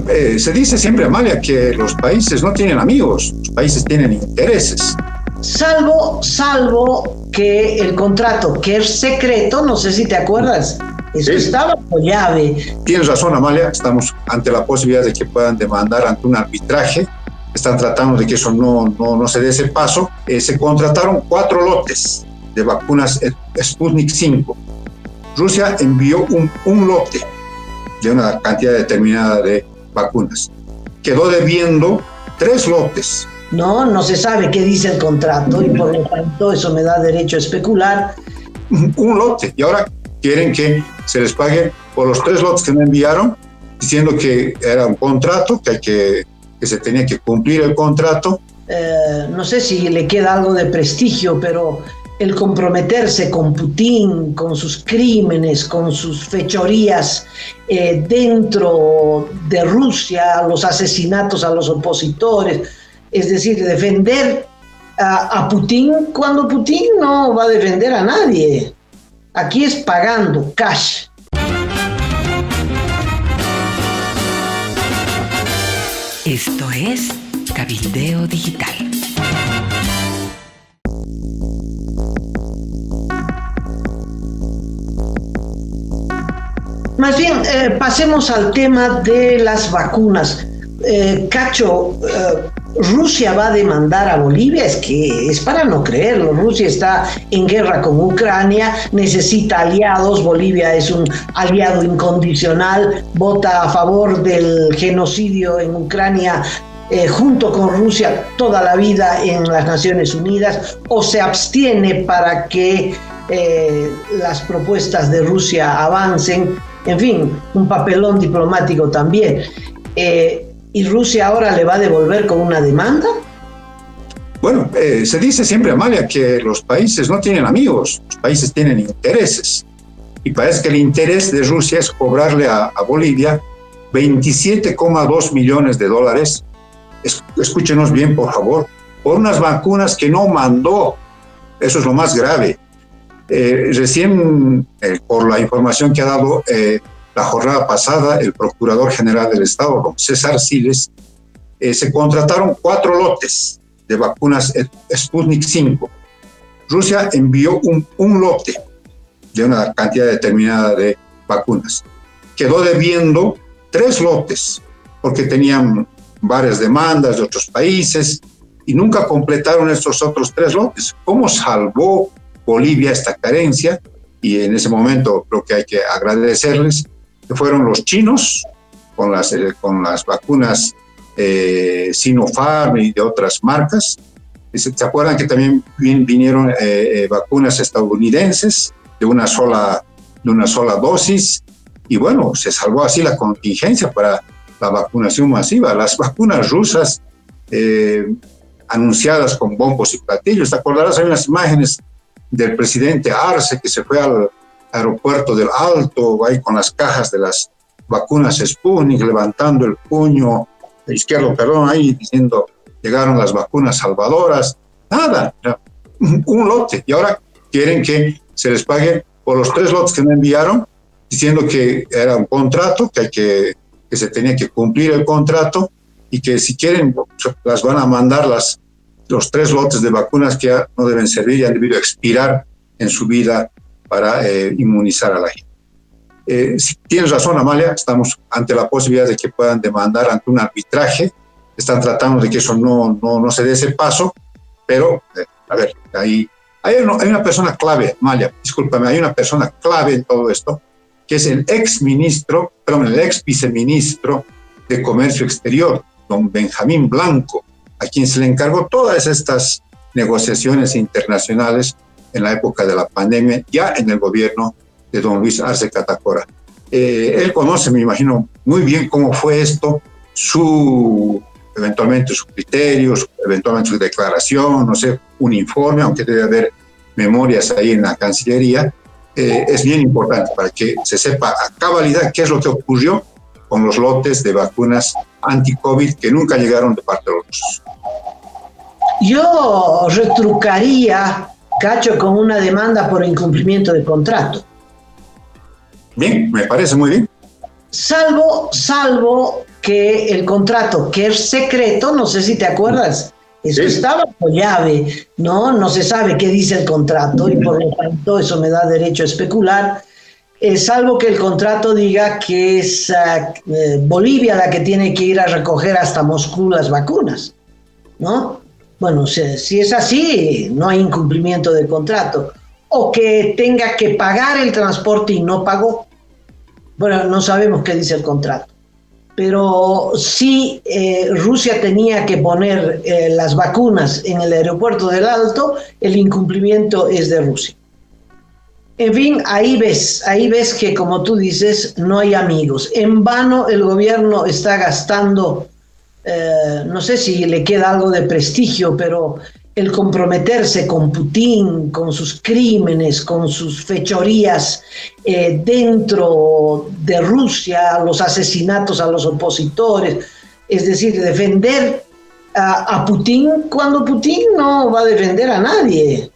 Se dice siempre, Amalia, que los países no tienen amigos, los países tienen intereses. Salvo que el contrato, que es secreto, no sé si te acuerdas, eso Sí. estaba por llave. Tienes razón, Amalia, estamos ante la posibilidad de que puedan demandar ante un arbitraje. Están tratando de que eso no se dé ese paso. Se contrataron 4 lotes de vacunas Sputnik 5. Rusia envió un lote de una cantidad determinada de vacunas. Quedó debiendo 3 lotes. No se sabe qué dice el contrato y por lo tanto eso me da derecho a especular. Un lote. Y ahora quieren que se les pague por los 3 lotes que no enviaron, diciendo que era un contrato, que se tenía que cumplir el contrato. No sé si le queda algo de prestigio, pero el comprometerse con Putin, con sus crímenes, con sus fechorías dentro de Rusia, los asesinatos a los opositores, es decir, defender a Putin cuando Putin no va a defender a nadie. Aquí es pagando, cash. Esto es Cabildeo Digital. Más bien, pasemos al tema de las vacunas. Cacho, Rusia va a demandar a Bolivia, es que es para no creerlo. Rusia está en guerra con Ucrania, necesita aliados, Bolivia es un aliado incondicional, vota a favor del genocidio en Ucrania junto con Rusia toda la vida en las Naciones Unidas, o se abstiene para que las propuestas de Rusia avancen, en fin, un papelón diplomático también. ¿Y Rusia ahora le va a devolver con una demanda? Bueno, se dice siempre, Amalia, que los países no tienen amigos, los países tienen intereses. Y parece que el interés de Rusia es cobrarle a Bolivia 27,2 millones de dólares. Escúchenos bien, por favor, por unas vacunas que no mandó. Eso es lo más grave. Recién, por la información que ha dado la jornada pasada, el Procurador General del Estado, don César Siles, se contrataron 4 lotes de vacunas Sputnik 5. Rusia envió un lote de una cantidad determinada de vacunas. Quedó debiendo 3 lotes, porque tenían varias demandas de otros países y nunca completaron estos otros 3 lotes. ¿Cómo salvó Bolivia esta carencia? Y en ese momento creo que hay que agradecerles, que fueron los chinos con las vacunas Sinopharm y de otras marcas. ¿Se acuerdan que también vinieron vacunas estadounidenses de una sola dosis? Y bueno, se salvó así la contingencia para la vacunación masiva. Las vacunas rusas anunciadas con bombos y platillos. ¿Te acordarás? Hay unas imágenes del presidente Arce que se fue al aeropuerto del Alto, ahí con las cajas de las vacunas Sputnik, levantando el puño izquierdo, ahí diciendo, llegaron las vacunas salvadoras. Nada, un lote. Y ahora quieren que se les pague por los 3 lotes que no enviaron, diciendo que era un contrato, que se tenía que cumplir el contrato y que si quieren las van a mandar los 3 lotes de vacunas que ya no deben servir y han debido expirar en su vida para inmunizar a la gente. Si tienes razón, Amalia, estamos ante la posibilidad de que puedan demandar ante un arbitraje. Están tratando de que eso no se dé ese paso, pero, a ver, hay una persona clave, Amalia, discúlpame, hay una persona clave en todo esto, que es el ex viceministro de Comercio Exterior, don Benjamín Blanco, a quien se le encargó todas estas negociaciones internacionales en la época de la pandemia, ya en el gobierno de don Luis Arce Catacora. Él conoce, me imagino, muy bien cómo fue esto, eventualmente sus criterios, eventualmente su declaración, no sé, un informe, aunque debe haber memorias ahí en la Cancillería. Es bien importante para que se sepa a cabalidad qué es lo que ocurrió con los lotes de vacunas anti-COVID que nunca llegaron de parte de los rusos. Yo retrucaría, Cacho, con una demanda por incumplimiento de contrato. Bien, me parece muy bien. Salvo que el contrato, que es secreto, no sé si te acuerdas, eso Sí. estaba por llave, ¿no? No se sabe qué dice el contrato y por lo tanto eso me da derecho a especular, salvo que el contrato diga que es Bolivia la que tiene que ir a recoger hasta Moscú las vacunas, ¿no? Bueno, si es así, no hay incumplimiento del contrato. O que tenga que pagar el transporte y no pagó. Bueno, no sabemos qué dice el contrato. Pero sí, Rusia tenía que poner las vacunas en el aeropuerto del Alto, el incumplimiento es de Rusia. En fin, ahí ves que, como tú dices, no hay amigos. En vano el gobierno está gastando, no sé si le queda algo de prestigio, pero el comprometerse con Putin, con sus crímenes, con sus fechorías dentro de Rusia, los asesinatos a los opositores, es decir, defender a Putin cuando Putin no va a defender a nadie.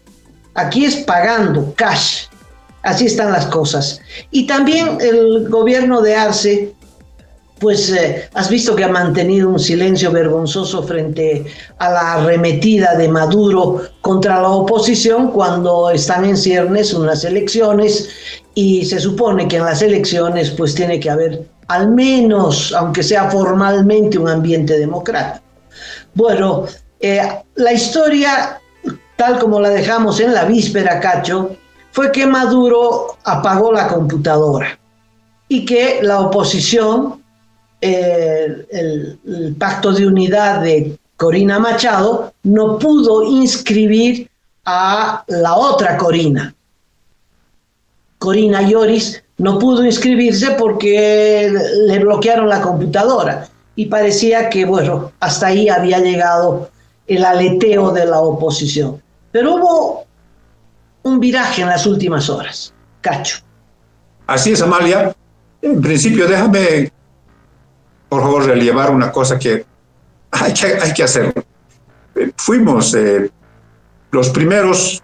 Aquí es pagando, cash. Así están las cosas. Y también el gobierno de Arce, pues has visto que ha mantenido un silencio vergonzoso frente a la arremetida de Maduro contra la oposición cuando están en ciernes unas elecciones y se supone que en las elecciones pues tiene que haber al menos, aunque sea formalmente, un ambiente democrático. Bueno, la historia, tal como la dejamos en la víspera, Cacho, fue que Maduro apagó la computadora y que la oposición, el pacto de unidad de Corina Machado, no pudo inscribir a la otra Corina Lloris, no pudo inscribirse porque le bloquearon la computadora y parecía que, bueno, hasta ahí había llegado el aleteo de la oposición. Pero hubo un viraje en las últimas horas, Cacho. Así es, Amalia. En principio, déjame, por favor, relevar una cosa que hay que hacer. Fuimos los primeros,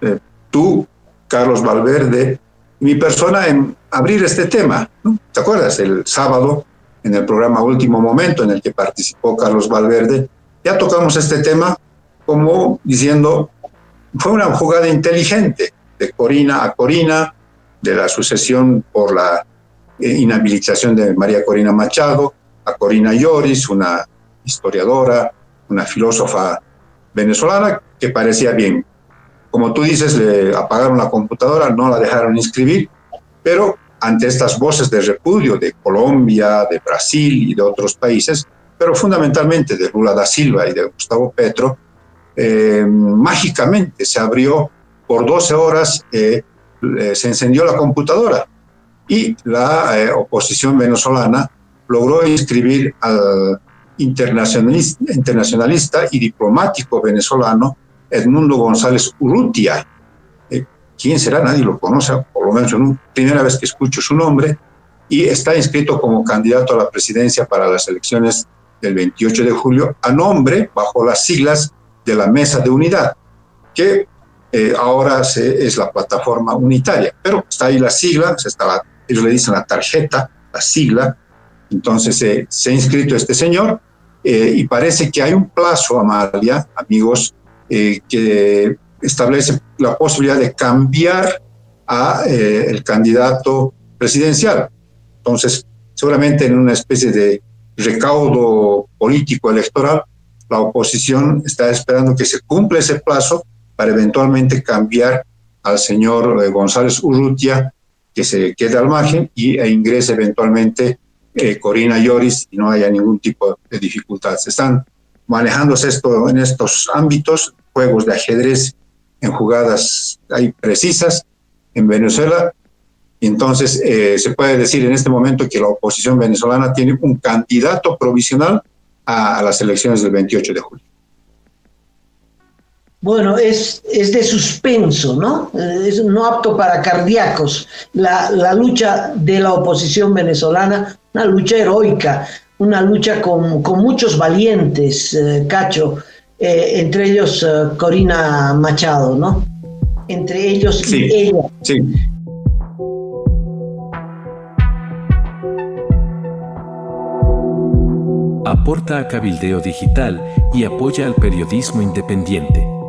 tú, Carlos Valverde, mi persona, en abrir este tema, ¿no? ¿Te acuerdas? El sábado, en el programa Último Momento, en el que participó Carlos Valverde, ya tocamos este tema como diciendo, fue una jugada inteligente de Corina a Corina, de la sucesión por la inhabilitación de María Corina Machado, a Corina Lloris, una historiadora, una filósofa venezolana que parecía bien. Como tú dices, le apagaron la computadora, no la dejaron inscribir, pero ante estas voces de repudio de Colombia, de Brasil y de otros países, pero fundamentalmente de Lula da Silva y de Gustavo Petro, mágicamente se abrió por 12 horas, se encendió la computadora y la oposición venezolana logró inscribir al internacionalista y diplomático venezolano Edmundo González Urrutia. ¿Quién será? Nadie lo conoce, por lo menos yo primera vez que escucho su nombre, y está inscrito como candidato a la presidencia para las elecciones del 28 de julio a nombre, bajo las siglas de la Mesa de Unidad, que ahora es la plataforma unitaria, pero está ahí la sigla, ellos le dicen la tarjeta, la sigla. Entonces se ha inscrito este señor y parece que hay un plazo, Amalia, amigos, que establece la posibilidad de cambiar a el candidato presidencial. Entonces, seguramente en una especie de recaudo político electoral, la oposición está esperando que se cumpla ese plazo para eventualmente cambiar al señor González Urrutia, que se quede al margen e ingrese eventualmente Corina Lloris y no haya ningún tipo de dificultades. Están manejándose esto en estos ámbitos, juegos de ajedrez en jugadas ahí precisas en Venezuela. Y entonces se puede decir en este momento que la oposición venezolana tiene un candidato provisional a las elecciones del 28 de julio. Bueno, es de suspenso, ¿no? Es no apto para cardíacos. La lucha de la oposición venezolana, una lucha heroica, una lucha con muchos valientes, Cacho, entre ellos Corina Machado, ¿no? Entre ellos sí, y ella. Sí. Aporta a Cabildeo Digital y apoya al periodismo independiente.